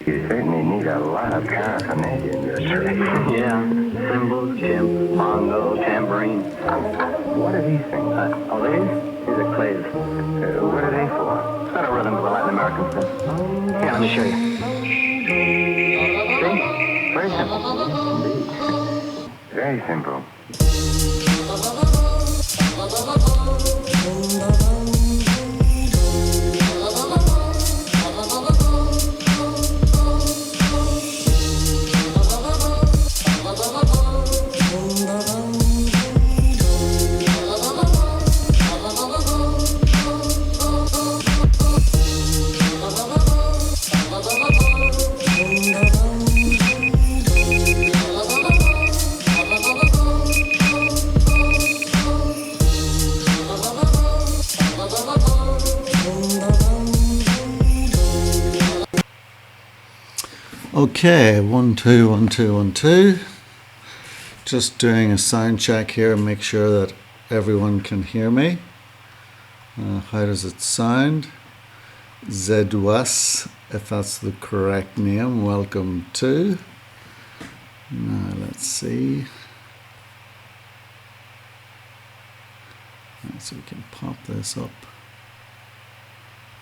You certainly need a lot of paraphernalia in your trick. Yeah, cymbals, chimp, bongo, tambourine. What are these things? These are clays. What are they for? It's got a rhythm of the Latin American stuff. Here, let me show you. See? Very simple. Indeed. Very simple. Okay, 1 2 1 2 1 2. Just doing a sound check here and make sure that everyone can hear me. How does it sound? Zedwas, if that's the correct name, welcome to. Now let's see. So we can pop this up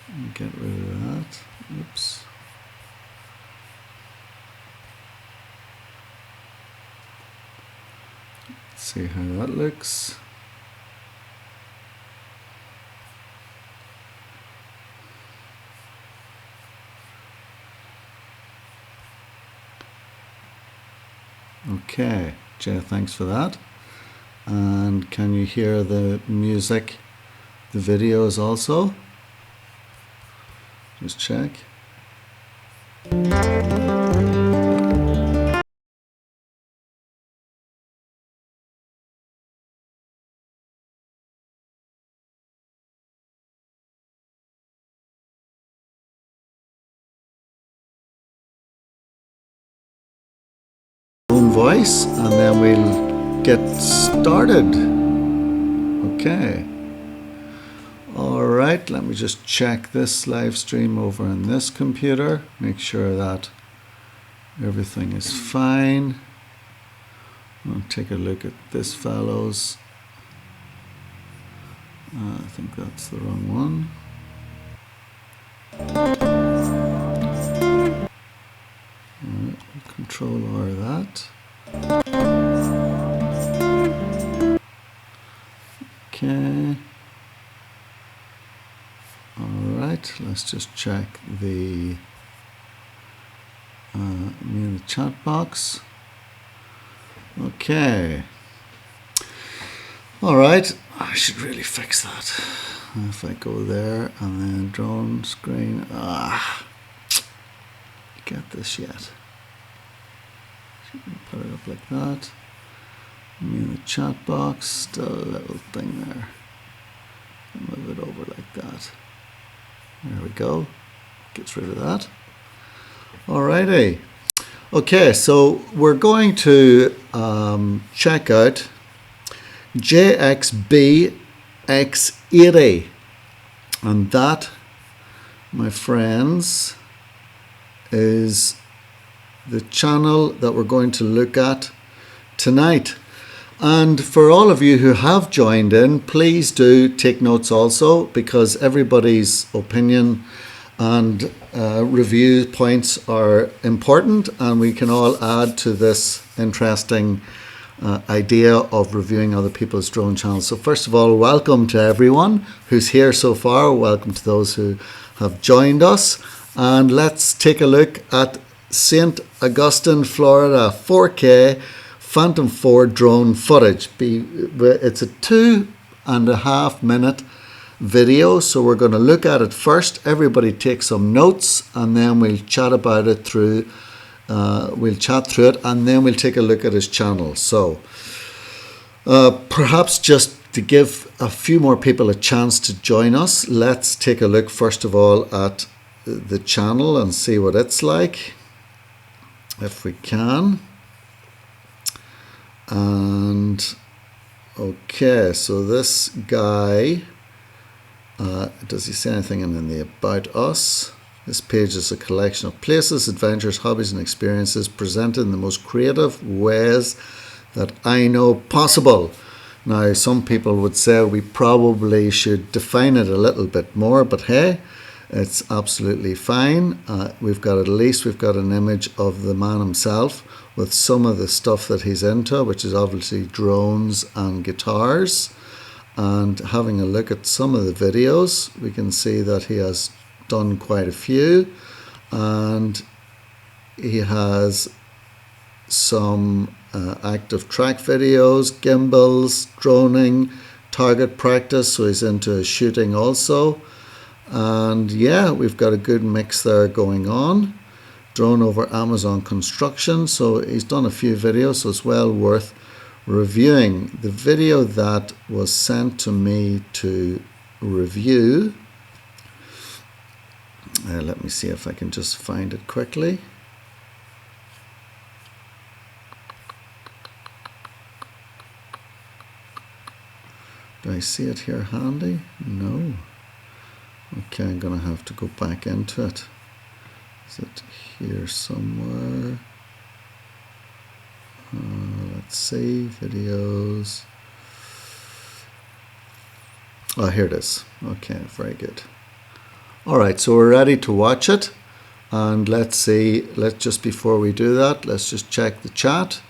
and get rid of that. Oops. See how that looks. Okay, Jay, thanks for that. And can you hear the music, the videos also? Just check. Own voice, and then we'll get started. Okay. All right, let me just check this live stream over on this computer. Make sure that everything is fine. I'll take a look at this fellow's. I think that's the wrong one. Control R that. Okay. All right, let's just check the me in the chat box. Okay. All right, I should really fix that. If I go there and then drone screen, get this yet. Put it up like that. Me in the chat box, still a little thing there. Move it over like that. There we go. Gets rid of that. Alrighty. Okay, so we're going to check out JXB X80, and that, my friends, is the channel that we're going to look at tonight. And for all of you who have joined in, please do take notes also, because everybody's opinion and review points are important, and we can all add to this interesting idea of reviewing other people's drone channels. So first of all, welcome to everyone who's here so far. Welcome to those who have joined us. And let's take a look at St. Augustine, Florida, 4K Phantom 4 drone footage. It's a 2.5 minute video, so we're going to look at it first. Everybody take some notes, and then we'll chat about it through. We'll chat through it, and then we'll take a look at his channel. So perhaps just to give a few more people a chance to join us, let's take a look first of all at the channel and see what it's like, if we can. And okay, so this guy, does he say anything in the About Us? This page is a collection of places, adventures, hobbies, and experiences presented in the most creative ways that I know possible. Now, some people would say we probably should define it a little bit more, but hey, it's absolutely fine. We've got an image of the man himself with some of the stuff that he's into, which is obviously drones and guitars. And having a look at some of the videos, we can see that he has done quite a few, and he has some active track videos, gimbals, droning, target practice, so he's into shooting also. And yeah, we've got a good mix there going on. Drone over Amazon construction, so he's done a few videos, so it's well worth reviewing. The video that was sent to me to review, let me see if I can just find it quickly. Do I see it here handy? No. Okay, I'm going to have to go back into it. Is it here somewhere? Let's see, videos. Oh, here it is. Okay, very good. All right, so we're ready to watch it. And let's see, just before we do that, let's just check the chat.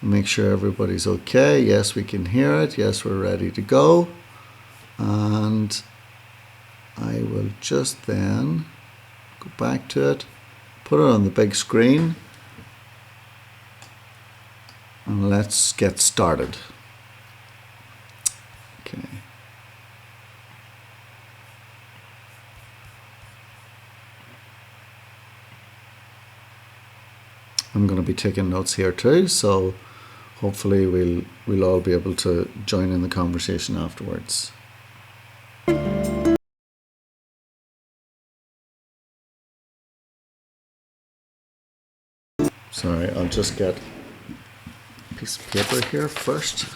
Make sure everybody's okay. Yes, we can hear it. Yes, we're ready to go. And I will just then go back to it, put it on the big screen, and let's get started. Okay. I'm going to be taking notes here too, so hopefully we'll all be able to join in the conversation afterwards. Sorry, I'll just get a piece of paper here first.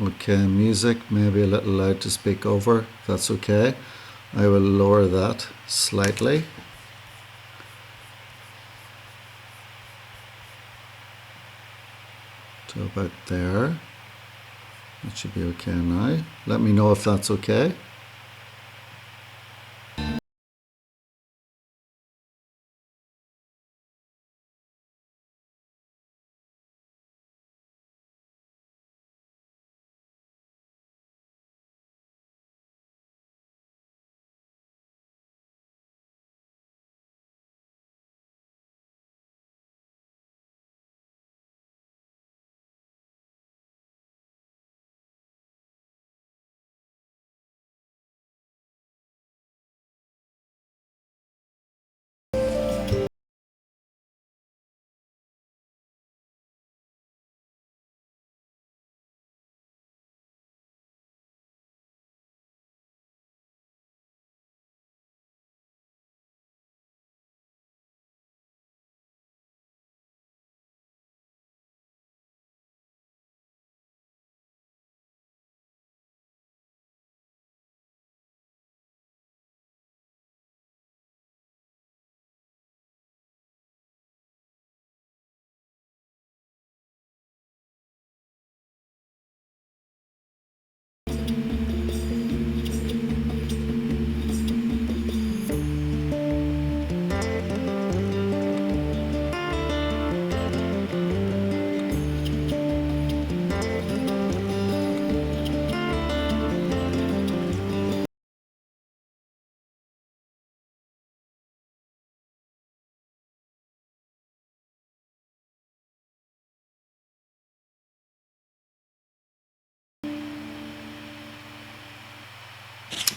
Okay, music maybe a little loud to speak over. That's okay. I will lower that slightly. To about there. That should be okay now. Let me know if that's okay.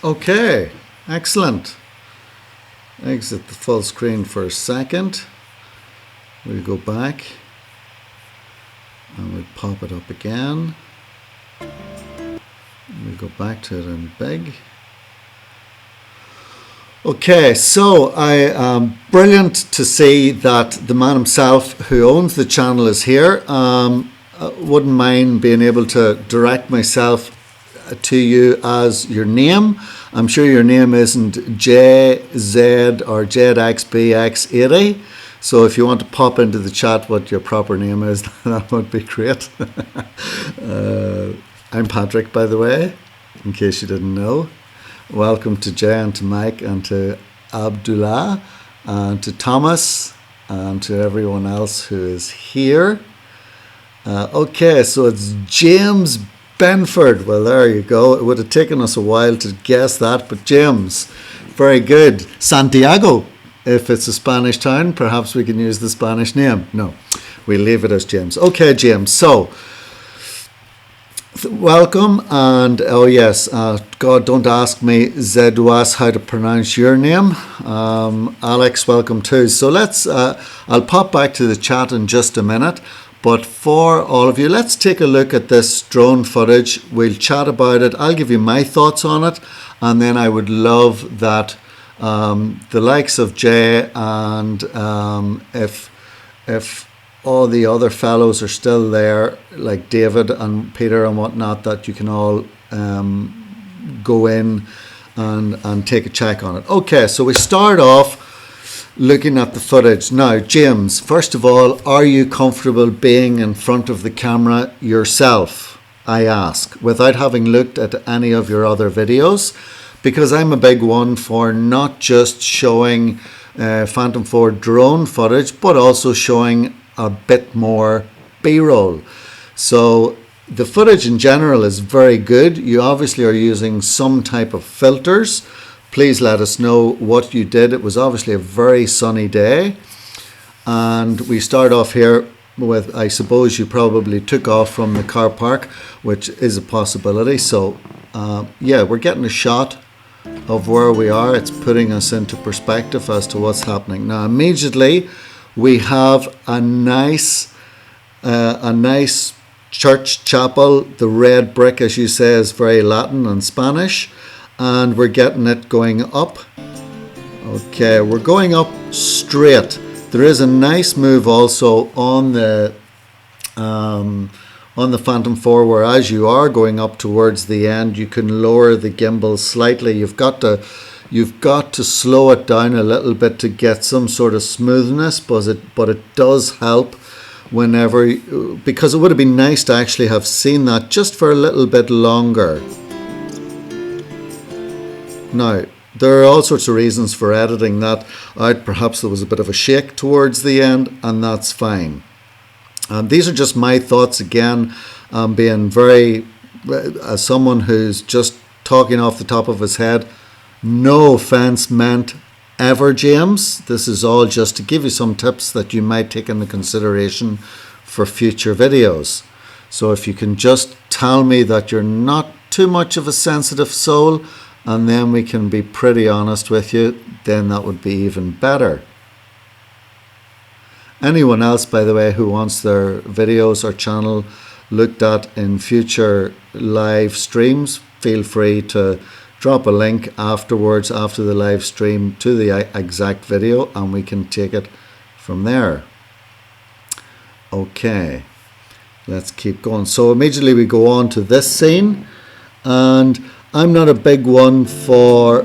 Okay, excellent. Exit the full screen for a second. We'll go back and we'll pop it up again. We'll go back to it in big. Okay, so I am brilliant to see that the man himself who owns the channel is here. Wouldn't mind being able to direct myself to you as your name. I'm sure your name isn't JZ or JXBX80. So if you want to pop into the chat what your proper name is, that would be great. I'm Patrick, by the way, in case you didn't know. Welcome to Jay and to Mike and to Abdullah and to Thomas and to everyone else who is here. Okay, so it's James Benford. Well, there you go. It would have taken us a while to guess that, but James, very good. Santiago, if it's a Spanish town, perhaps we can use the Spanish name. No, we'll leave it as James. Okay, James, so welcome, and oh yes, God, don't ask me, Zeduas, how to pronounce your name. Alex, welcome too. So let's, I'll pop back to the chat in just a minute, but for all of you, let's take a look at this drone footage. We'll chat about it. I'll give you my thoughts on it, and then I would love that the likes of Jay and if all the other fellows are still there, like David and Peter and whatnot, that you can all go in and take a check on it. Okay, so we start off looking at the footage. Now, James, first of all, are you comfortable being in front of the camera yourself, I ask, without having looked at any of your other videos? Because I'm a big one for not just showing Phantom 4 drone footage, but also showing a bit more B-roll. So the footage in general is very good. You obviously are using some type of filters. Please let us know what you did. It was obviously a very sunny day. And we start off here with, I suppose you probably took off from the car park, which is a possibility. So yeah, we're getting a shot of where we are. It's putting us into perspective as to what's happening. Now immediately we have a nice church chapel. The red brick, as you say, is very Latin and Spanish, and we're getting it going up. Okay, we're going up straight. There is a nice move also on the Phantom 4, where as you are going up towards the end, you can lower the gimbal slightly. You've got to slow it down a little bit to get some sort of smoothness, but it does help whenever, because it would have been nice to actually have seen that just for a little bit longer. Now, there are all sorts of reasons for editing that out. Perhaps there was a bit of a shake towards the end, and that's fine. These are just my thoughts again. Being very, as someone who's just talking off the top of his head, no offense meant ever, James. This is all just to give you some tips that you might take into consideration for future videos. So if you can just tell me that you're not too much of a sensitive soul, and then we can be pretty honest with you, then that would be even better. Anyone else, by the way, who wants their videos or channel looked at in future live streams, feel free to drop a link afterwards, after the live stream, to the exact video, and we can take it from there. Okay, let's keep going. So immediately we go on to this scene, and I'm not a big one for,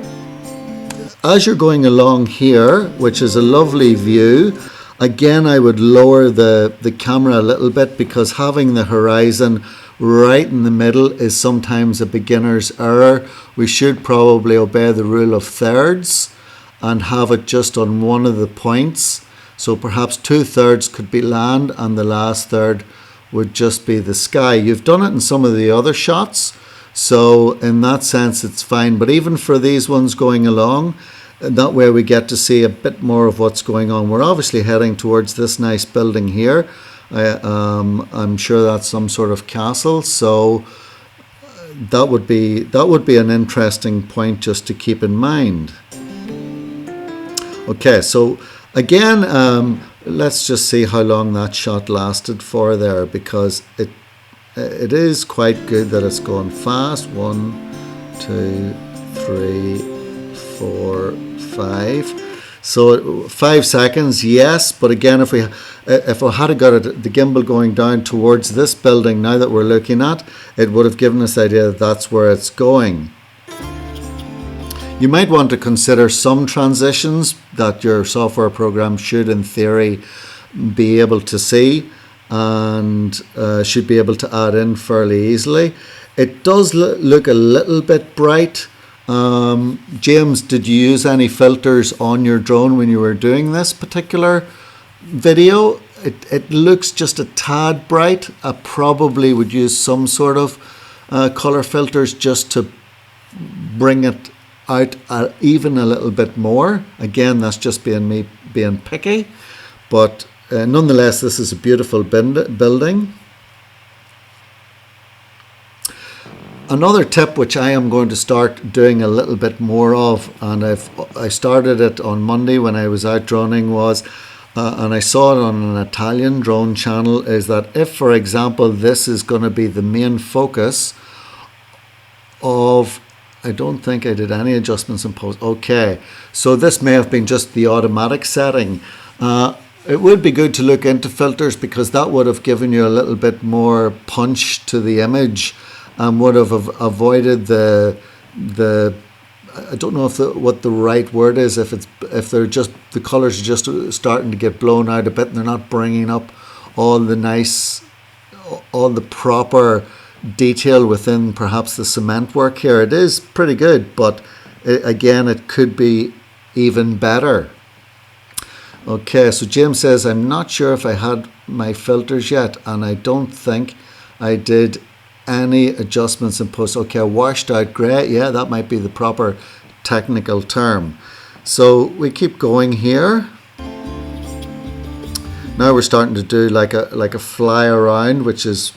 as you're going along here, which is a lovely view, again I would lower the camera a little bit, because having the horizon right in the middle is sometimes a beginner's error. We should probably obey the rule of thirds and have it just on one of the points. So perhaps 2/3 could be land and the last third would just be the sky. You've done it in some of the other shots, so in that sense it's fine. But even for these ones going along, that way we get to see a bit more of what's going on. We're obviously heading towards this nice building here. I'm sure that's some sort of castle. So that would be an interesting point just to keep in mind. Okay, so again, let's just see how long that shot lasted for there, because it is quite good that it's going fast. 1, 2, 3, 4, 5. So 5 seconds, yes. But again, if I had got the gimbal going down towards this building now that we're looking at, it would have given us the idea that that's where it's going. You might want to consider some transitions that your software program should, in theory, be able to see and should be able to add in fairly easily. It does look a little bit bright. James, did you use any filters on your drone when you were doing this particular video? It looks just a tad bright. I probably would use some sort of color filters just to bring it out even a little bit more. Again, that's just me being picky, but nonetheless, this is a beautiful building. Another tip which I am going to start doing a little bit more of, and I started it on Monday when I was out droning, was and I saw it on an Italian drone channel, is that if, for example, this is going to be the main focus of, I don't think I did any adjustments in post. Okay, so this may have been just the automatic setting. It would be good to look into filters, because that would have given you a little bit more punch to the image and would have avoided the I don't know what the right word is, if they're just, the colors are just starting to get blown out a bit and they're not bringing up all the proper detail within perhaps the cement work here. It is pretty good, but again, it could be even better. Okay, so James says, I'm not sure if I had my filters yet, and I don't think I did any adjustments in post. Okay, washed out grey. Yeah, that might be the proper technical term. So we keep going here. Now we're starting to do like a fly around, which is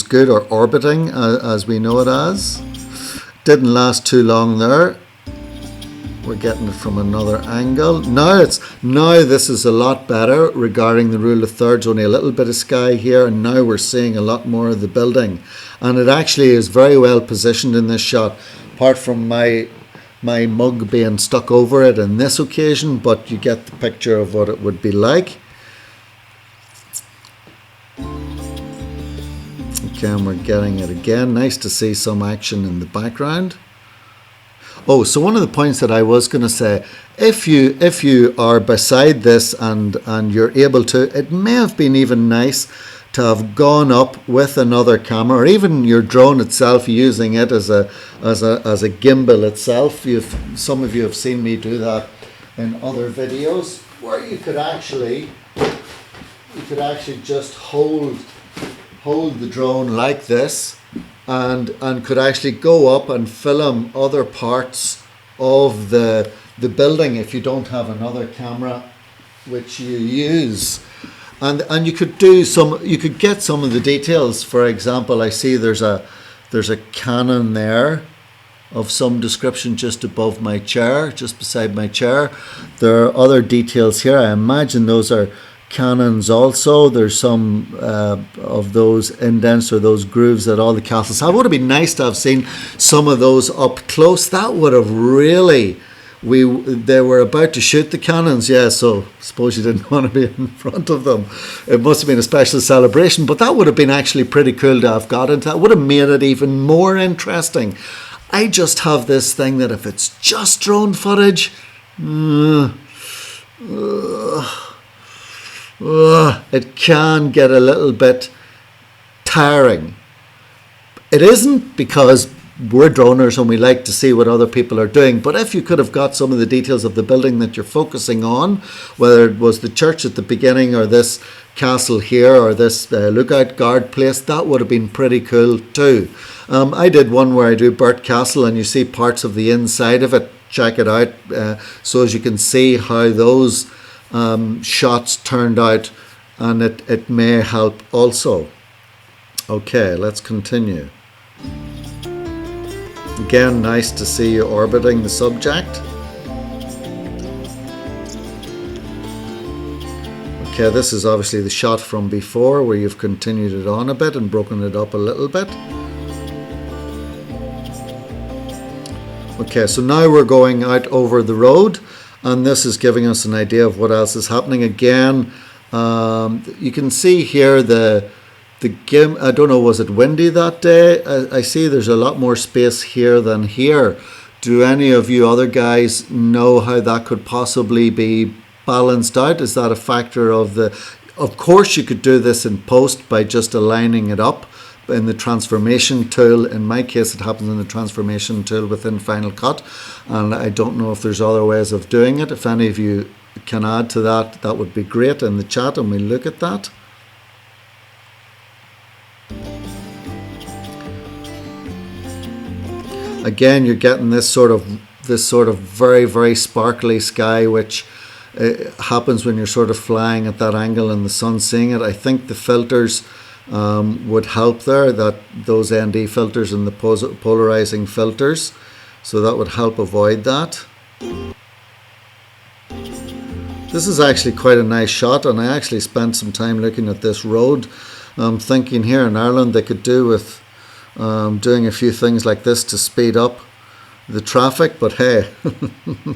good, or orbiting as we know it as. Didn't last too long there. We're getting it from another angle. Now this is a lot better regarding the rule of thirds. Only a little bit of sky here, and now we're seeing a lot more of the building. And it actually is very well positioned in this shot, apart from my mug being stuck over it in this occasion, but you get the picture of what it would be like. Okay, and we're getting it again. Nice to see some action in the background. Oh, so one of the points that I was going to say, if you are beside this and you're able to, it may have been even nice to have gone up with another camera, or even your drone itself, using it as a gimbal itself. Some of you have seen me do that in other videos, where you could actually just hold the drone like this, and could actually go up and film other parts of the building if you don't have another camera which you use. And you could get some of the details. For example, I see there's a cannon there of some description just above my chair, just beside my chair. There are other details here. I imagine those are cannons also. There's some of those indents or those grooves at all the castles. It would have been nice to have seen some of those up close. That would have really, they were about to shoot the cannons, yeah, so I suppose you didn't want to be in front of them. It must have been a special celebration, but that would have been actually pretty cool to have got into. That would have made it even more interesting. I just have this thing that if it's just drone footage, it can get a little bit tiring. It isn't, because we're droners and we like to see what other people are doing, but if you could have got some of the details of the building that you're focusing on, whether it was the church at the beginning or this castle here or this lookout guard place, that would have been pretty cool too. I did one where I do Burt Castle and you see parts of the inside of it. Check it out, so as you can see how those shots turned out, and it may help also. Okay, let's continue. Again, nice to see you orbiting the subject. Okay, this is obviously the shot from before where you've continued it on a bit and broken it up a little bit. Okay, so now we're going out over the road, and this is giving us an idea of what else is happening. Again, you can see here the I don't know, was it windy that day? I see there's a lot more space here than here. Do any of you other guys know how that could possibly be balanced out? Is that a factor of of course you could do this in post by just aligning it up in the transformation tool. In my case, it happens in the transformation tool within Final Cut, and I don't know if there's other ways of doing it. If any of you can add to that, that would be great in the chat, and we'll look at that. Again, you're getting this sort of very, very sparkly sky, which happens when you're sort of flying at that angle and the sun seeing it. I think the filters would help there, those ND filters and the polarizing filters, so that would help avoid that. This is actually quite a nice shot, and I actually spent some time looking at this road. I'm thinking here in Ireland they could do with doing a few things like this to speed up the traffic, but hey,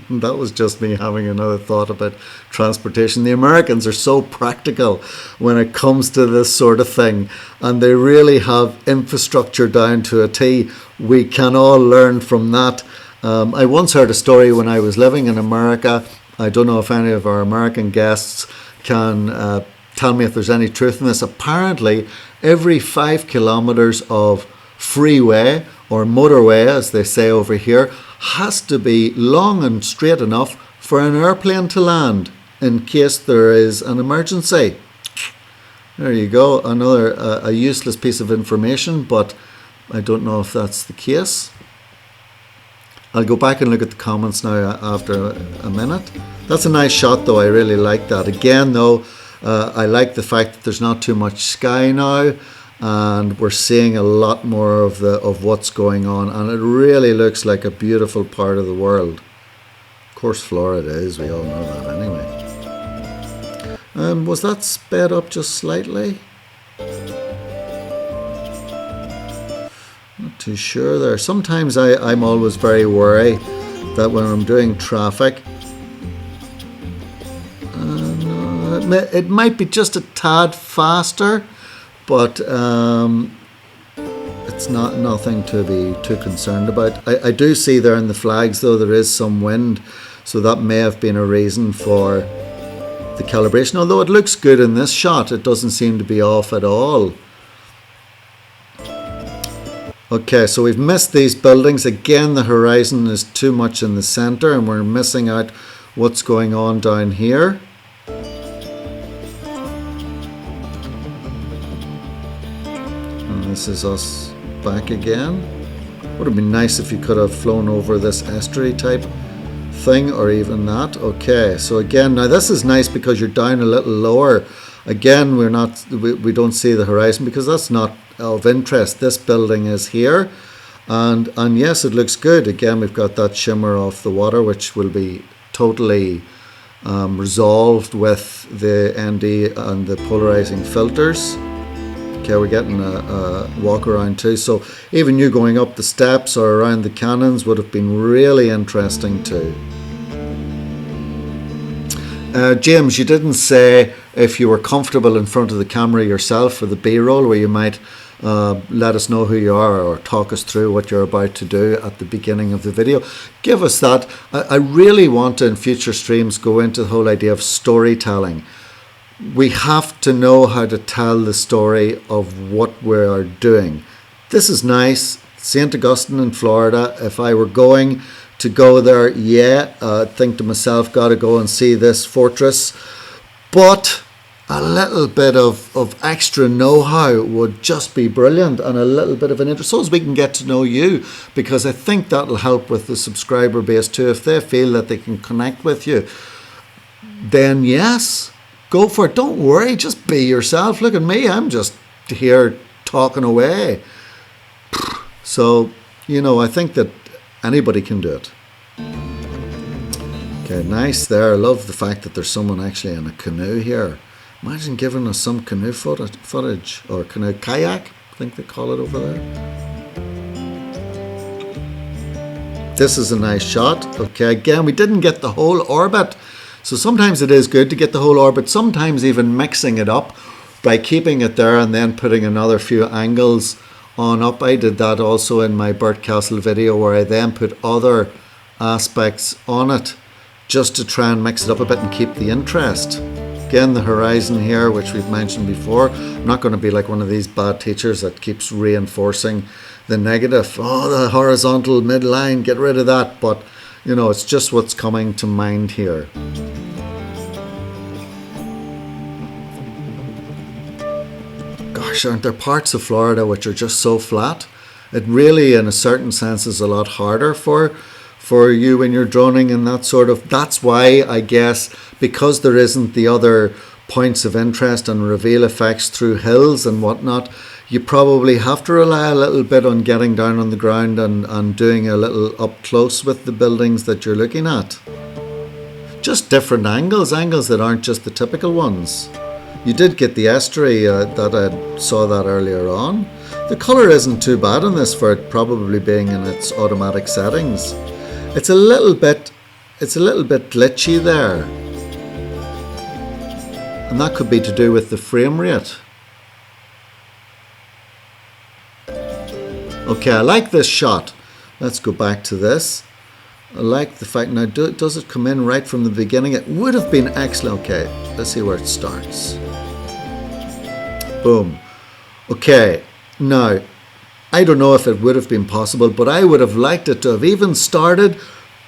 that was just me having another thought about transportation. The Americans are so practical when it comes to this sort of thing, and they really have infrastructure down to a T. We can all learn from that. I once heard a story when I was living in America. I don't know if any of our American guests can tell me if there's any truth in this. Apparently, every 5 kilometers of freeway or motorway, as they say over here, has to be long and straight enough for an airplane to land in case there is an emergency. There you go, another a useless piece of information, but I don't know if that's the case. I'll go back and look at the comments now after a minute. That's a nice shot though, I really like that. Again though, I like the fact that there's not too much sky now, and we're seeing a lot more of what's going on, and it really looks like a beautiful part of the world. Of course Florida is, we all know that anyway. Was that sped up just slightly? Not too sure there. Sometimes I'm always very worried that when I'm doing traffic, it might be just a tad faster, but it's nothing to be too concerned about. I do see there in the flags though there is some wind, so that may have been a reason for the calibration, although it looks good in this shot. It doesn't seem to be off at all. Okay, so we've missed these buildings. Again, the horizon is too much in the center and we're missing out what's going on down here. This is us back again. Would have been nice if you could have flown over this estuary type thing, or even that. Okay, so again, now this is nice because you're down a little lower. Again, we don't see the horizon because that's not of interest. This building is here, and yes, it looks good. Again, we've got that shimmer off the water, which will be totally resolved with the ND and the polarizing filters. Okay, we're getting a walk around too, so even you going up the steps or around the cannons would have been really interesting too. James, you didn't say if you were comfortable in front of the camera yourself for the B-roll, where you might let us know who you are or talk us through what you're about to do at the beginning of the video. Give us that. I really want to in future streams go into the whole idea of storytelling. We have to know how to tell the story of what we are doing. This is nice. St. Augustine in Florida. If I were going to go there, yeah, I'd think to myself, got to go and see this fortress. But a little bit of extra know-how would just be brilliant, and a little bit of an interest, so as we can get to know you, because I think that'll help with the subscriber base too. If they feel that they can connect with you, then yes, go for it. Don't worry, just be yourself. Look at me, I'm just here talking away. So you know, I think that anybody can do it. Okay, nice there. I love the fact that there's someone actually in a canoe here. Imagine giving us some canoe footage, or canoe kayak, I think they call it over there. This is a nice shot. Okay, again, we didn't get the whole orbit. So sometimes it is good to get the whole orbit, sometimes even mixing it up by keeping it there and then putting another few angles on up. I did that also in my Burt Castle video, where I then put other aspects on it just to try and mix it up a bit and keep the interest. Again, the horizon here, which we've mentioned before. I'm not going to be like one of these bad teachers that keeps reinforcing the negative. Oh, the horizontal midline, get rid of that. But, you know, it's just what's coming to mind here. Gosh, aren't there parts of Florida which are just so flat? It really, in a certain sense, is a lot harder for you when you're droning and that sort of. That's why, I guess, because there isn't the other points of interest and reveal effects through hills and whatnot, you probably have to rely a little bit on getting down on the ground and doing a little up close with the buildings that you're looking at. Just different angles that aren't just the typical ones. You did get the estuary that I saw that earlier on. The colour isn't too bad on this for it probably being in its automatic settings. It's a little bit glitchy there. And that could be to do with the frame rate. Okay, I like this shot. Let's go back to this. I like the fact, now does it come in right from the beginning? It would have been excellent. Okay, let's see where it starts. Boom. Okay, now, I don't know if it would have been possible, but I would have liked it to have even started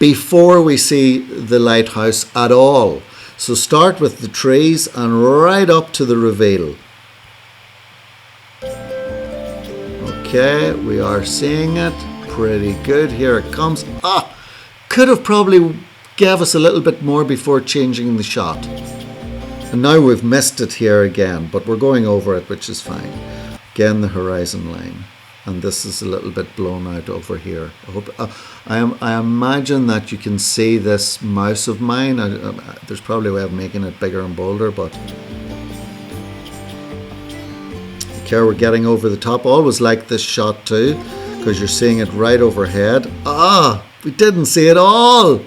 before we see the lighthouse at all. So start with the trees and right up to the reveal. Okay, we are seeing it. Pretty good. Here it comes. Could have probably gave us a little bit more before changing the shot. And now we've missed it here again, but we're going over it, which is fine. Again, the horizon line. And this is a little bit blown out over here. I imagine that you can see this mouse of mine. There's probably a way of making it bigger and bolder, but okay, we're getting over the top. Always like this shot too, because you're seeing it right overhead. We didn't see it all.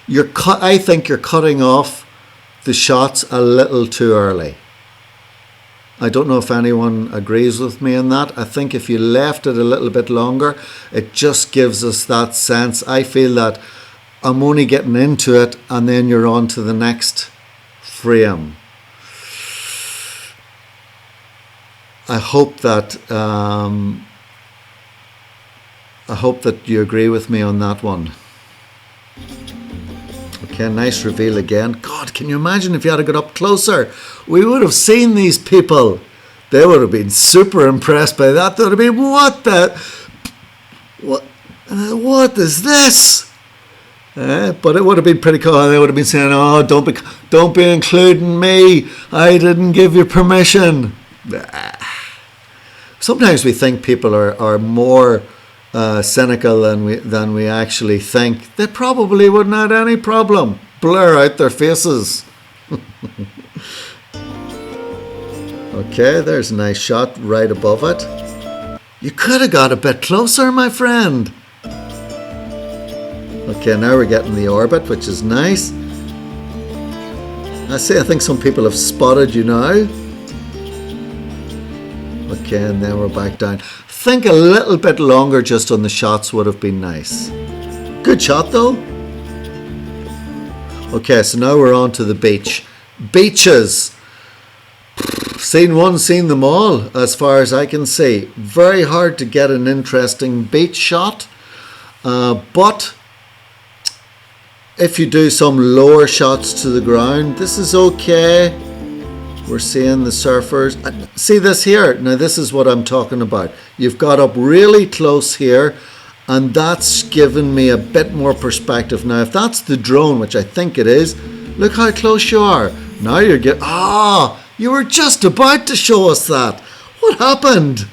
I think you're cutting off the shots a little too early. I don't know if anyone agrees with me on that. I think if you left it a little bit longer, it just gives us that sense. I feel that I'm only getting into it and then you're on to the next frame. I hope that you agree with me on that one. Okay, nice reveal again. God, can you imagine if you had got up closer? We would have seen these people. They would have been super impressed by that. They would have been, what is this? But it would have been pretty cool. They would have been saying, oh, don't be including me. I didn't give you permission. Sometimes we think people are more cynical than we actually think. They probably wouldn't have any problem. Blur out their faces. Okay, there's a nice shot right above it. You could have got a bit closer, my friend. Okay, now we're getting the orbit, which is nice. I think some people have spotted you now. Okay, and then we're back down. Think a little bit longer just on the shots would have been nice. Good shot though. Okay, so now we're on to the beach. Beaches. Seen one, seen them all, as far as I can see. Very hard to get an interesting beach shot. But if you do some lower shots to the ground, this is okay. We're seeing the surfers. See this here? Now this is what I'm talking about. You've got up really close here, and that's given me a bit more perspective. Now if that's the drone, which I think it is, look how close you are. Now you're getting... you were just about to show us that. What happened?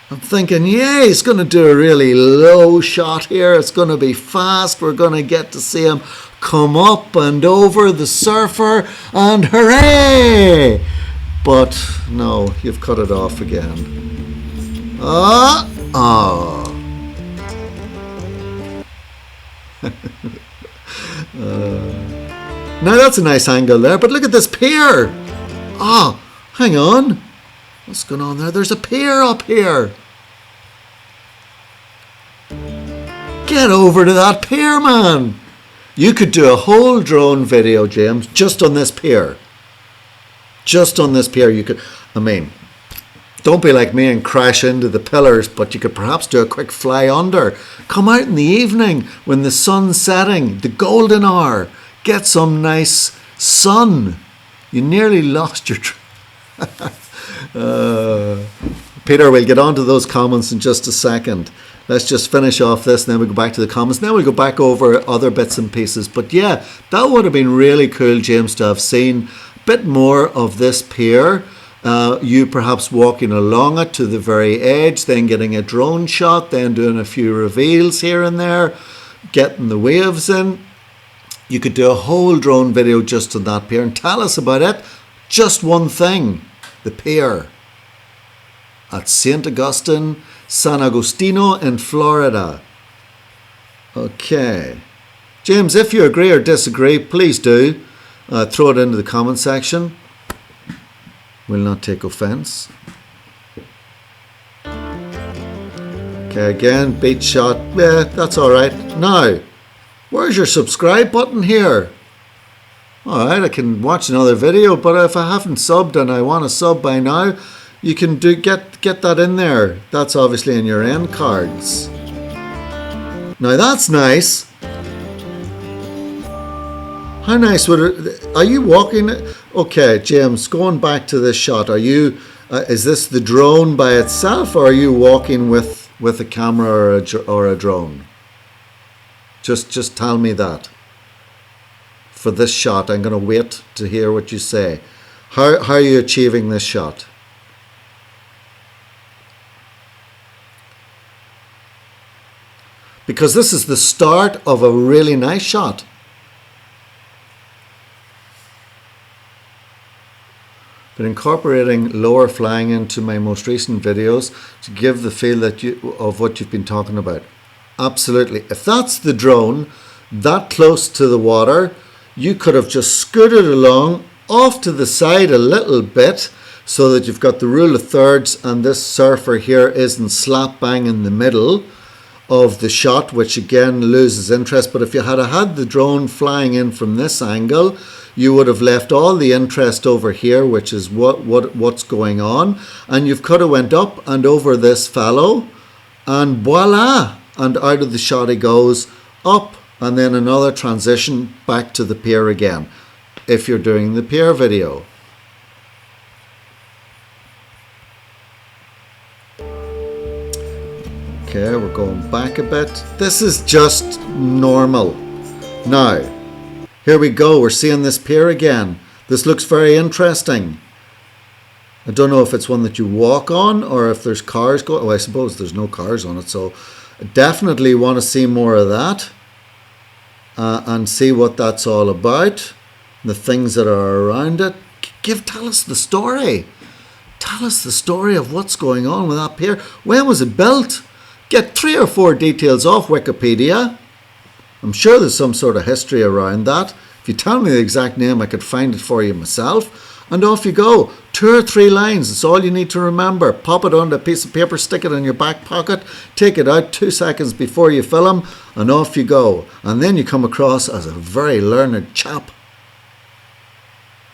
I'm thinking, yeah, he's going to do a really low shot here. It's going to be fast. We're going to get to see him come up and over the surfer, and hooray! But no, you've cut it off again. Now that's a nice angle there, but look at this pier. Hang on. What's going on there? There's a pier up here. Get over to that pier, man. You could do a whole drone video, James, just on this pier. Just on this pier, you could. I mean, don't be like me and crash into the pillars, but you could perhaps do a quick fly under. Come out in the evening when the sun's setting, the golden hour. Get some nice sun. You nearly lost your... Peter, we'll get on to those comments in just a second. Let's just finish off this, and then we'll go back to the comments. Then we'll go back over other bits and pieces. But yeah, that would have been really cool, James, to have seen a bit more of this pier. You perhaps walking along it to the very edge, then getting a drone shot, then doing a few reveals here and there, getting the waves in. You could do a whole drone video just on that pier and tell us about it. Just one thing, the pier at St. Augustine, San Agostino in Florida. Okay. James, if you agree or disagree, please do. Throw it into the comment section. Will not take offense. Okay, again, beach shot. Yeah, that's all right. Now, where's your subscribe button here? All right, I can watch another video, but if I haven't subbed and I want to sub by now, you can get that in there. That's obviously in your end cards. Now that's nice. How nice would it? Are you walking? Okay, James, going back to this shot. Are you? Is this the drone by itself, or are you walking with a camera or a drone? Just tell me that. For this shot, I'm going to wait to hear what you say. How are you achieving this shot? Because this is the start of a really nice shot. Been incorporating lower flying into my most recent videos to give the feel of what you've been talking about. Absolutely. If that's the drone that close to the water, you could have just scooted along off to the side a little bit so that you've got the rule of thirds and this surfer here isn't slap bang in the middle of the shot, which again loses interest. But if you had had the drone flying in from this angle, you would have left all the interest over here, which is what's going on, and you've could have went up and over this fellow, and voila, and out of the shot he goes up, and then another transition back to the pier again, if you're doing the pier video. Okay, we're going back a bit. This is just normal. Now, here we go. We're seeing this pier again. This looks very interesting. I don't know if it's one that you walk on or if there's cars going. Oh, I suppose there's no cars on it. So I definitely want to see more of that and see what that's all about. The things that are around it. Tell us the story. Tell us the story of what's going on with that pier. When was it built? Get 3 or 4 details off Wikipedia. I'm sure there's some sort of history around that. If you tell me the exact name, I could find it for you myself. And off you go. 2 or 3 lines. That's all you need to remember. Pop it on a piece of paper, stick it in your back pocket, take it out 2 seconds before you film, and off you go. And then you come across as a very learned chap.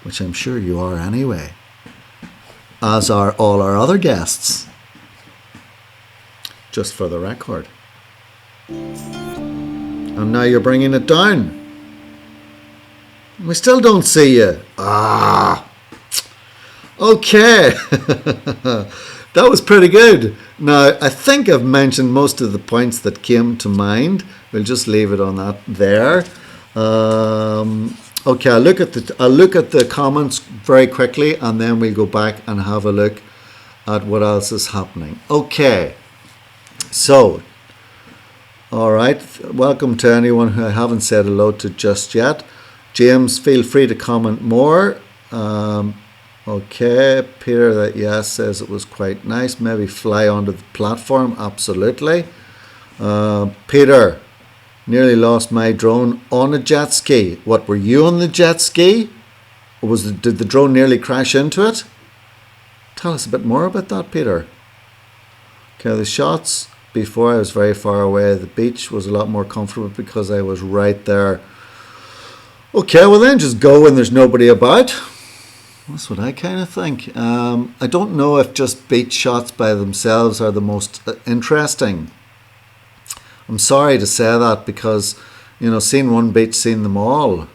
Which I'm sure you are anyway. As are all our other guests. Just for the record. And now you're bringing it down. We still don't see you. Okay. That was pretty good. Now, I think I've mentioned most of the points that came to mind. We'll just leave it on that there. Okay, I'll look at the comments very quickly, and then we'll go back and have a look at what else is happening. Okay, so, all right, welcome to anyone who I haven't said hello to just yet. James, feel free to comment more. Okay, Peter, that yes, says it was quite nice. Maybe fly onto the platform, absolutely. Peter, nearly lost my drone on a jet ski. What, were you on the jet ski? Or did the drone nearly crash into it? Tell us a bit more about that, Peter. Okay, the shots before I was very far away. The beach was a lot more comfortable because I was right there. Okay, well then just go when there's nobody about. That's what I kind of think. I don't know if just beach shots by themselves are the most interesting. I'm sorry to say that because, you know, seeing one beach, seeing them all.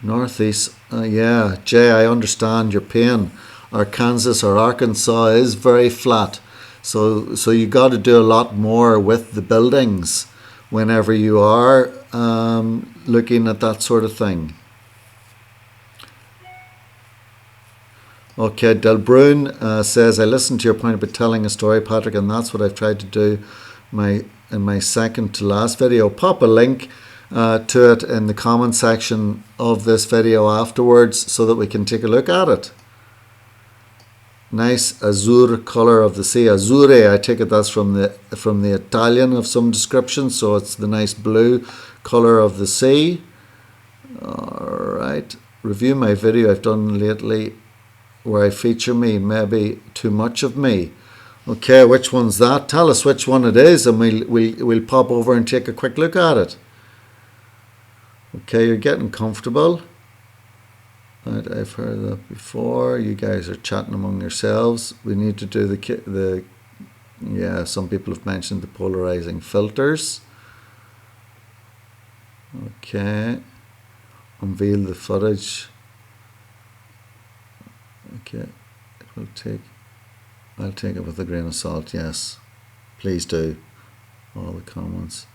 Northeast, yeah, Jay, I understand your pain. Arkansas or Arkansas is very flat. So you got to do a lot more with the buildings whenever you are looking at that sort of thing. Okay, Delbrun says, I listened to your point about telling a story, Patrick, and that's what I've tried to do in my second to last video. Pop a link to it in the comment section of this video afterwards so that we can take a look at it. Nice azure color of the sea. Azzurre, I take it that's from the Italian of some description, so it's the nice blue color of the sea. All right, review my video I've done lately where I feature me, maybe too much of me. Okay, which one's that? Tell us which one it is and we'll pop over and take a quick look at it. Okay, you're getting comfortable. Right, I've heard that before. You guys are chatting among yourselves. We need to do yeah, some people have mentioned the polarizing filters. Okay, unveil the footage. Okay, I'll take it with a grain of salt, yes. Please do. All the comments.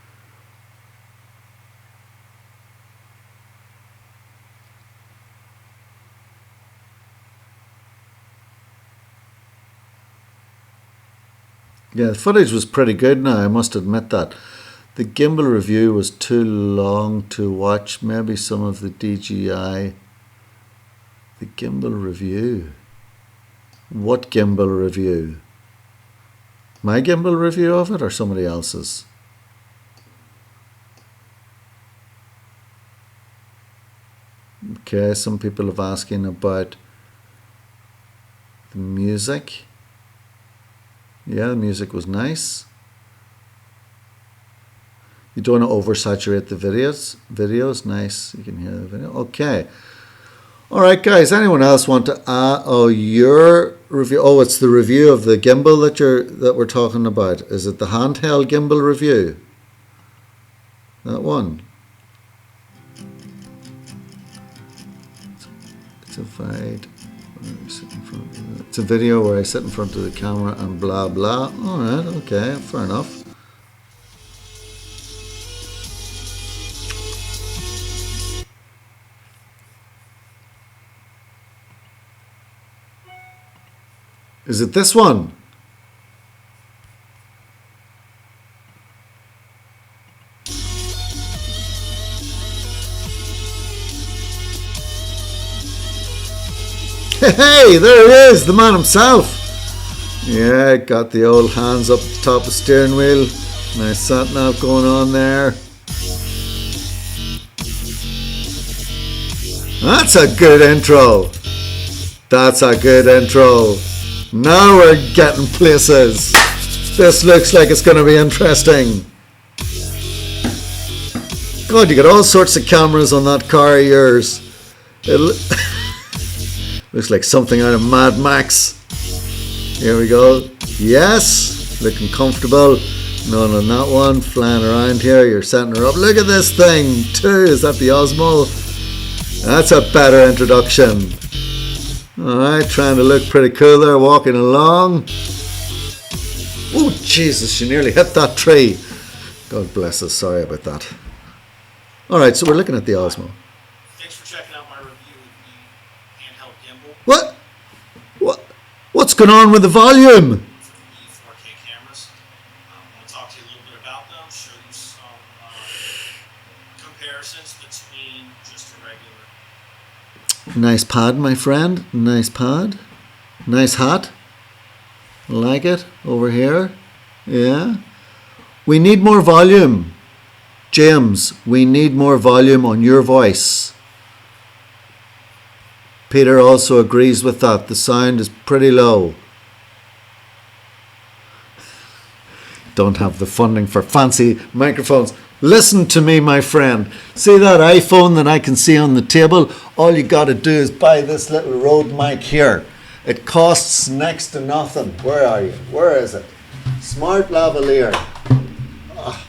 Yeah, the footage was pretty good now, I must admit that. The gimbal review was too long to watch. Maybe some of the DJI. The gimbal review. What gimbal review? My gimbal review of it or somebody else's? Okay, some people have asking about the music. Yeah, the music was nice. You don't want to oversaturate the videos. Nice, you can hear the video. Okay. All right, guys. Anyone else want to? Your review. Oh, it's the review of the gimbal that we're talking about. Is it the handheld gimbal review? That one. It's a Vide. It's a video where I sit in front of the camera and blah blah. All right. Okay. Fair enough. Is it this one? Hey, there it is, the man himself. Yeah, got the old hands up at the top of the steering wheel. Nice sat nav going on there. That's a good intro. That's a good intro. Now we're getting places. This looks like it's going to be interesting. God, you got all sorts of cameras on that car of yours. It looks like something out of Mad Max. Here we go. Yes, looking comfortable. None on that one. Flying around here. You're setting her up. Look at this thing too. Is that the Osmo? That's a better introduction. Alright, trying to look pretty cool there, walking along. Oh, Jesus, she nearly hit that tree. God bless us, sorry about that. Alright, so we're looking at the Osmo. Thanks for checking out my review of the handheld gimbal. What? going on with the volume? for the 4K cameras. I want to talk to you a little bit about them, show you some comparisons between just a regular. Nice pad, my friend. Nice pad. Nice hat. Like it over here. Yeah. We need more volume. James, we need more volume on your voice. Peter also agrees with that. The sound is pretty low. Don't have the funding for fancy microphones. Listen to me, my friend. See that iPhone that I can see on the table? All you got to do is buy this little Rode mic here. It costs next to nothing. Where are you? Where is it? Smart lavalier. Ah.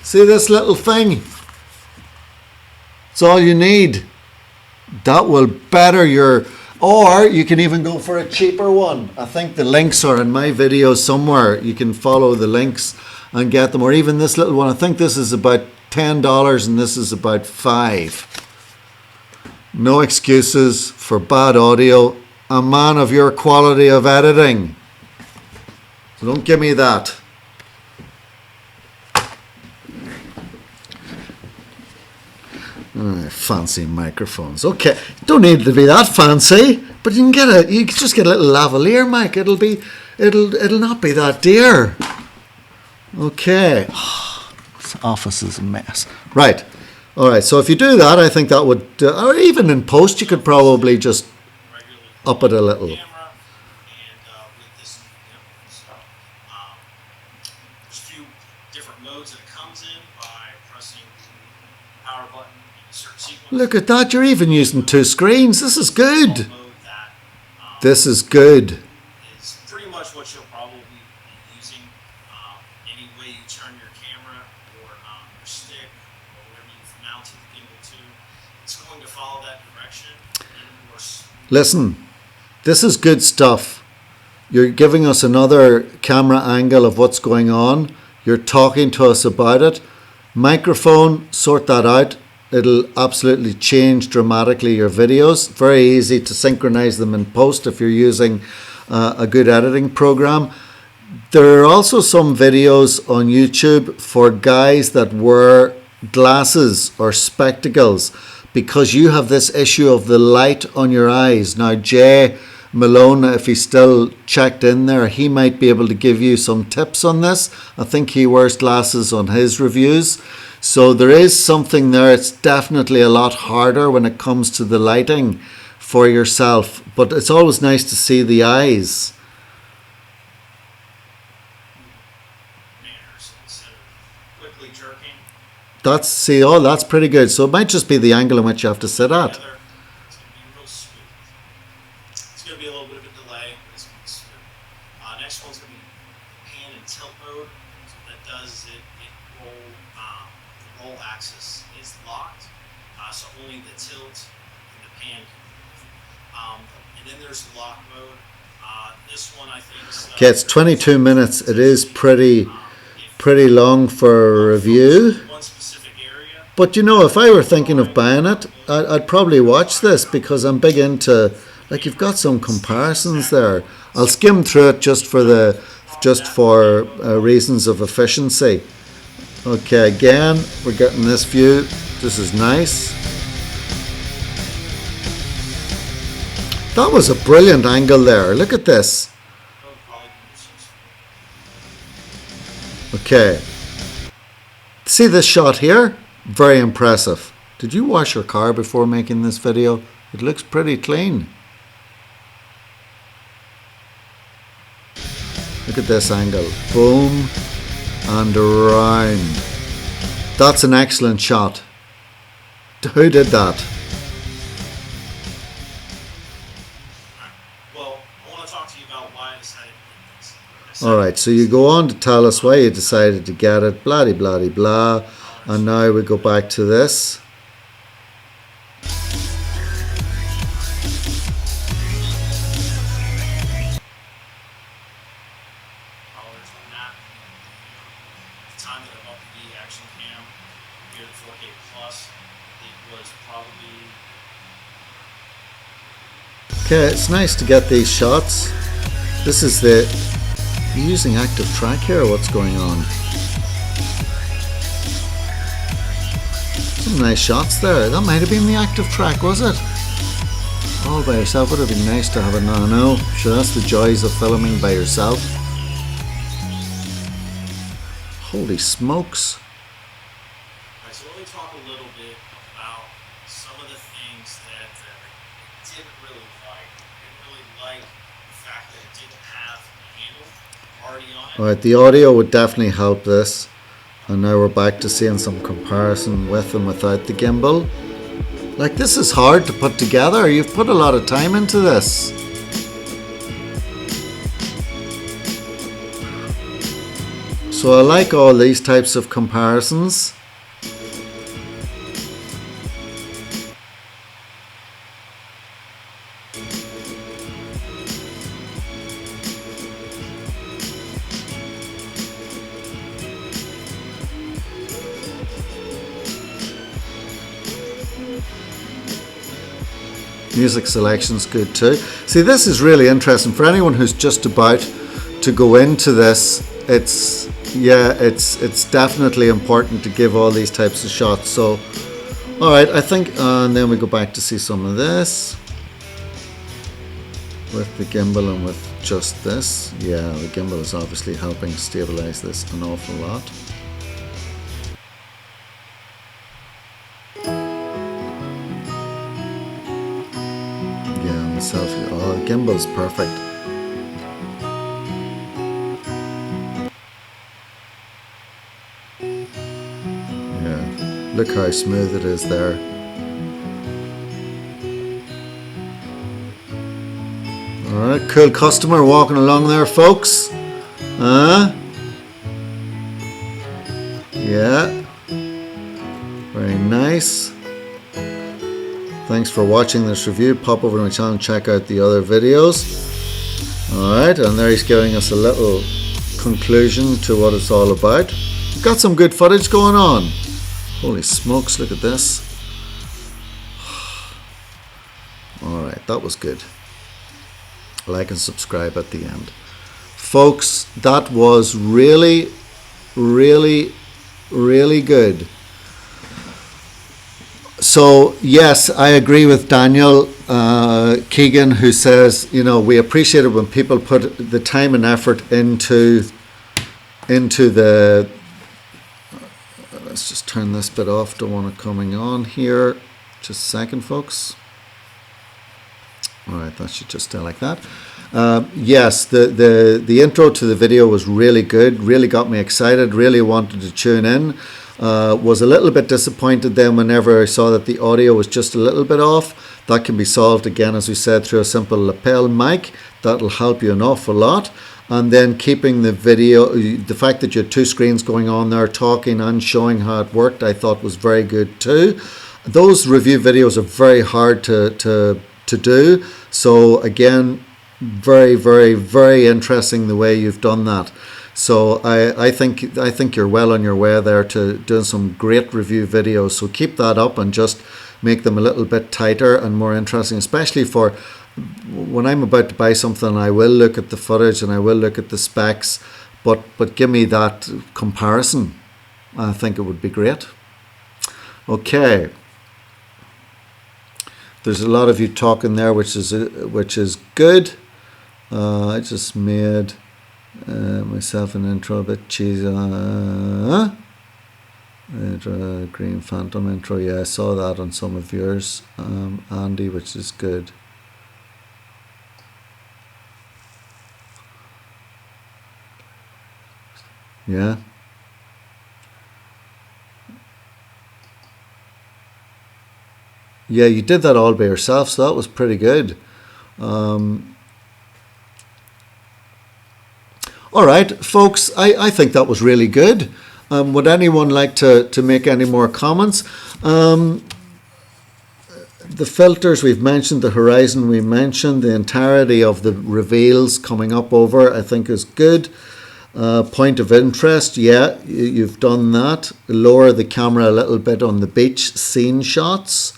See this little thing? It's all you need. That will better your... Or you can even go for a cheaper one. I think the links are in my video somewhere. You can follow the links and get them. Or even this little one. I think this is about $10 and this is about $5. No excuses for bad audio. A man of your quality of editing. So don't give me that. Fancy microphones. Okay, don't need to be that fancy, but you can just get a little lavalier mic. It'll not be that dear. Okay. This office is a mess. Right. All right. So if you do that, I think that would, or even in post, you could probably just Regularly up it a little. camera, and with this, so, there's a few different modes that it comes in by pressing the power button in a certain sequence. Look at that. You're even using two screens. This is good. Mode that This is good. is pretty much what you'll probably be using. Any way you turn your camera or your stick or whatever you've mounted the gimbal to, it's going to follow that direction. And more Listen, this is good stuff. You're giving us another camera angle of what's going on. You're talking to us about it. Microphone, sort that out. It'll absolutely change dramatically your videos. Very easy to synchronize them in post if you're using a good editing program. There are also some videos on YouTube for guys that wear glasses or spectacles because you have this issue of the light on your eyes. Now, Jay Malone, if he's still checked in there, he might be able to give you some tips on this. I think he wears glasses on his reviews. So there is something there. It's definitely a lot harder when it comes to the lighting for yourself. But it's always nice to see the eyes. manners instead of quickly jerking. That's pretty good. So it might just be the angle in which you have to sit at. Together, it's going to be real smooth. It's going to be a little bit of a delay, but it's going to be smooth. Next one's going to be pan and tilt mode. So what that does is the roll axis is locked, so only the tilt and the pan can move. And then there's the lock mode. This one I think is, Okay, it's 22 minutes. It is pretty long for a review. one specific area. But you know, if I were thinking of buying it, I'd probably watch this because I'm big into, like, you've got some comparisons there. I'll skim through it just for reasons of efficiency. Okay, again, we're getting this view. This is nice. That was a brilliant angle there. Look at this. Okay. See this shot here? Very impressive. Did you wash your car before making this video? It looks pretty clean. Look at this angle. Boom and around. That's an excellent shot. Who did that? Well, I want to talk to you about why I decided to get this. Alright, so you go on to tell us why you decided to get it, blah blah blah blah, and now we go back to this. Dollars on that. The time that I bought the Action Cam here at 4K Plus, it was probably Okay, it's nice to get these shots. This is the... Are you using active track here or what's going on? Some nice shots there. That might have been the active track, was it? All by yourself. Would have been nice to have a nano. Sure, that's the joys of filming by yourself. Holy smokes. Alright, so let me talk a little bit about some of the things that I didn't really like. I didn't really like the fact that it didn't have a handle already on it. Alright, the audio would definitely help this. And now we're back to seeing some comparison with and without the gimbal. Like, this is hard to put together. You've put a lot of time into this. So I like all these types of comparisons. Music selection's good too. See, this is really interesting for anyone who's just about to go into this. It's definitely important to give all these types of shots. So, all right, I think, and then we go back to see some of this with the gimbal and with just this. Yeah, the gimbal is obviously helping stabilize this an awful lot. Yeah, the selfie. Oh, the gimbal's perfect. Look how smooth it is there. Alright, cool customer walking along there, folks. Yeah. Very nice. Thanks for watching this review. Pop over to my channel and check out the other videos. Alright, and there he's giving us a little conclusion to what it's all about. We've got some good footage going on. Holy smokes, look at this. Alright, that was good. Like and subscribe at the end. Folks, that was really, really, really good. So, yes, I agree with Daniel Keegan, who says, you know, we appreciate it when people put the time and effort into the... Let's just turn this bit off. Don't want it coming on here. Just a second, folks. All right, that should just stay like that. Yes, the intro to the video was really good. Really got me excited. Really wanted to tune in. Was a little bit disappointed then whenever I saw that the audio was just a little bit off. That can be solved again, as we said, through a simple lapel mic. That'll help you an awful lot. And then keeping the video, the fact that you had two screens going on there, talking and showing how it worked, I thought was very good too. Those review videos are very hard to do. So again, very, very, very interesting the way you've done that. So I think you're well on your way there to doing some great review videos. So keep that up and just make them a little bit tighter and more interesting, especially for when I'm about to buy something. I will look at the footage and I will look at the specs, but give me that comparison. I think it would be great. Okay. There's a lot of you talking there, which is good. I just made myself an intro a bit cheesy. Green Phantom intro. Yeah, I saw that on some of yours, Andy, which is good. Yeah. Yeah, you did that all by yourself, so that was pretty good. All right, folks, I think that was really good. Would anyone like to make any more comments? The filters we've mentioned, the horizon we mentioned, the entirety of the reveals coming up over, I think is good. Point of interest, yeah, you've done that. Lower the camera a little bit on the beach scene shots.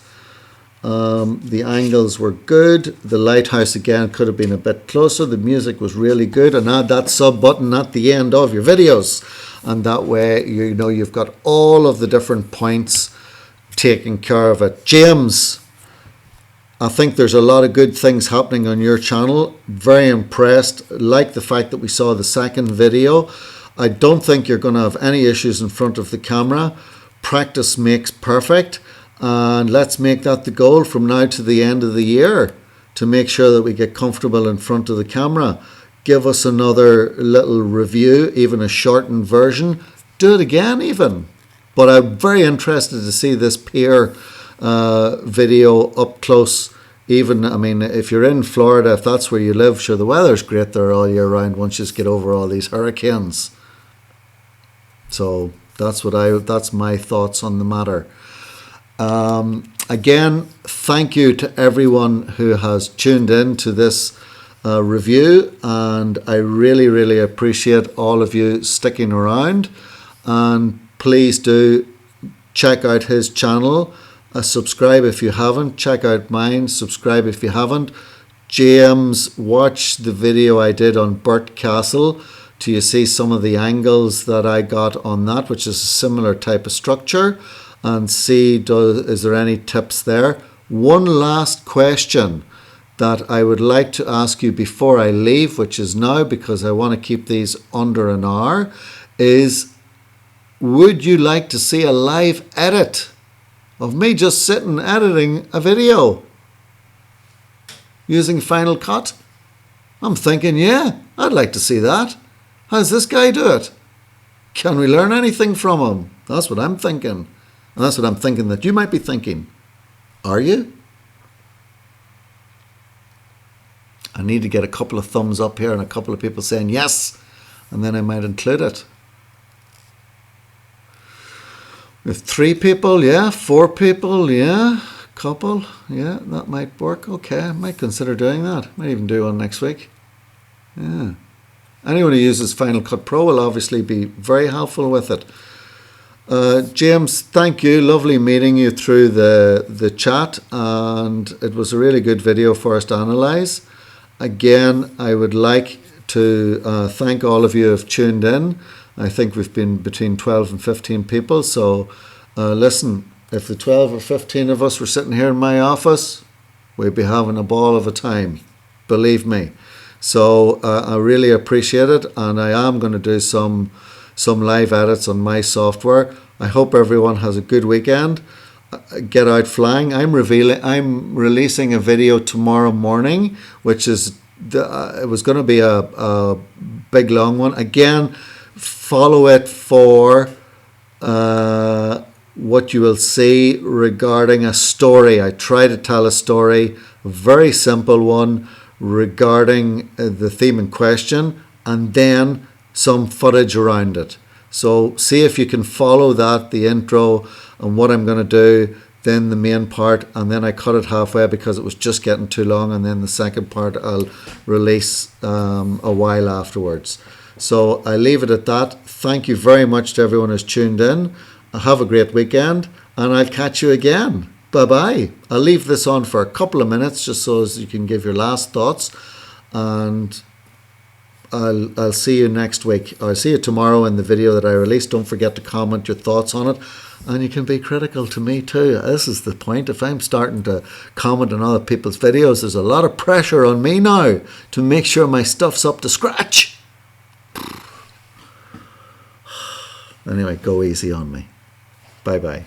The angles were good. The lighthouse again could have been a bit closer. The music was really good. And add that sub button at the end of your videos. And that way, you know, you've got all of the different points taken care of it. James, I think there's a lot of good things happening on your channel. Very impressed. Like the fact that we saw the second video. I don't think you're going to have any issues in front of the camera. Practice makes perfect. And let's make that the goal from now to the end of the year, to make sure that we get comfortable in front of the camera. Give us another little review, even a shortened version. Do it again even. But I'm very interested to see this pier video up close. Even, I mean, if you're in Florida, if that's where you live, sure, the weather's great there all year round once you just get over all these hurricanes. So that's my thoughts on the matter. Again, thank you to everyone who has tuned in to this review, and I really, really appreciate all of you sticking around. And please do check out his channel. Subscribe if you haven't. Check out mine. Subscribe if you haven't. James, watch the video I did on Burt Castle till you see some of the angles that I got on that, which is a similar type of structure, and see is there any tips there. One last question that I would like to ask you before I leave, which is now, because I want to keep these under an hour, is would you like to see a live edit of me just sitting editing a video using Final Cut? I'm thinking, yeah, I'd like to see that. How's this guy do it? Can we learn anything from him? That's what I'm thinking. And that's what I'm thinking that you might be thinking. Are you? I need to get a couple of thumbs up here and a couple of people saying yes, and then I might include it. With 3 people, yeah. 4 people, yeah. Couple, yeah, that might work. Okay, I might consider doing that. Might even do one next week. Yeah. Anyone who uses Final Cut Pro will obviously be very helpful with it. James, thank you. Lovely meeting you through the chat, and it was a really good video for us to analyse. Again, I would like to thank all of you who have tuned in. I think we've been between 12 and 15 people. So listen, if the 12 or 15 of us were sitting here in my office, we'd be having a ball of a time. Believe me. So I really appreciate it. And I am going to do some live edits on my software. I hope everyone has a good weekend. Get out flying. I'm releasing a video tomorrow morning, which is it was going to be a big long one. Again, follow it for what you will see regarding a story. I try to tell a story, a very simple one regarding the theme in question, and then some footage around it. So see if you can follow that, the intro and what I'm going to do, then the main part, and then I cut it halfway because it was just getting too long, and then the second part I'll release a while afterwards. So I leave it at that. Thank you very much to everyone who's tuned in. Have a great weekend, and I'll catch you again. Bye-bye. I'll leave this on for a couple of minutes just so as you can give your last thoughts, and I'll see you next week. I'll see you tomorrow in the video that I release. Don't forget to comment your thoughts on it, and you can be critical to me too. This is the point. If I'm starting to comment on other people's videos, there's a lot of pressure on me now to make sure my stuff's up to scratch. Anyway, go easy on me. Bye-bye.